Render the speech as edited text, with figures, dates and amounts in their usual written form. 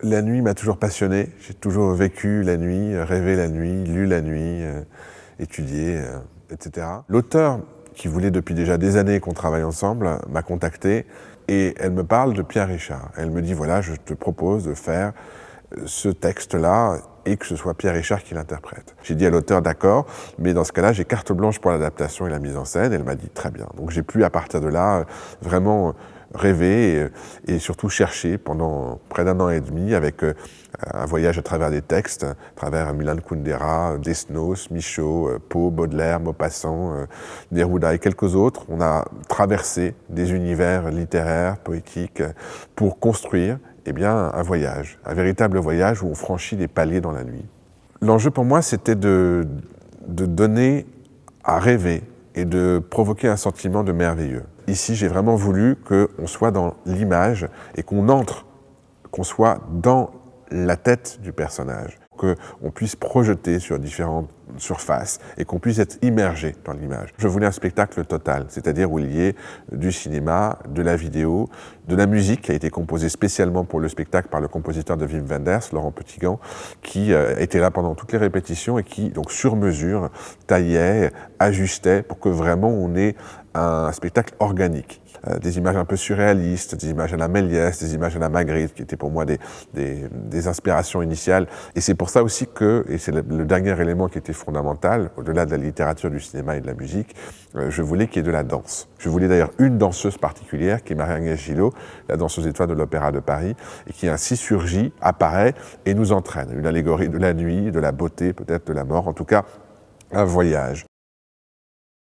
La nuit m'a toujours passionné. J'ai toujours vécu la nuit, rêvé la nuit, lu la nuit, étudié, etc. L'auteur, qui voulait depuis déjà des années qu'on travaille ensemble, m'a contacté et elle me parle de Pierre Richard. Elle me dit, voilà, je te propose de faire ce texte-là et que ce soit Pierre Richard qui l'interprète. J'ai dit à l'auteur, d'accord, mais dans ce cas-là, j'ai carte blanche pour l'adaptation et la mise en scène. Elle m'a dit, très bien. Donc j'ai pu, à partir de là, vraiment rêver et surtout chercher pendant près d'1 an et demi avec un voyage à travers des textes, à travers Milan Kundera, Desnos, Michaud, Poe, Baudelaire, Maupassant, Neruda et quelques autres. On a traversé des univers littéraires, poétiques, pour construire un voyage, un véritable voyage où on franchit les paliers dans la nuit. L'enjeu pour moi, c'était de donner à rêver et de provoquer un sentiment de merveilleux. Ici, j'ai vraiment voulu qu'on soit dans l'image et qu'on soit dans la tête du personnage, qu'on puisse projeter sur différentes surfaces et qu'on puisse être immergé dans l'image. Je voulais un spectacle total, c'est-à-dire où il y ait du cinéma, de la vidéo, de la musique qui a été composée spécialement pour le spectacle par le compositeur de Wim Wenders, Laurent Petitgan, qui était là pendant toutes les répétitions et qui, donc sur mesure, taillait, ajustait pour que vraiment on ait un spectacle organique. Des images un peu surréalistes, des images à la Méliès, des images à la Magritte, qui étaient pour moi des inspirations initiales. Et c'est pour ça aussi que, et c'est le dernier élément qui était fondamental, au-delà de la littérature, du cinéma et de la musique, je voulais qu'il y ait de la danse. Je voulais d'ailleurs une danseuse particulière, qui est Marie-Agnès Gillot, la danseuse étoile de l'Opéra de Paris, et qui ainsi surgit, apparaît et nous entraîne. Une allégorie de la nuit, de la beauté, peut-être de la mort, en tout cas, un voyage.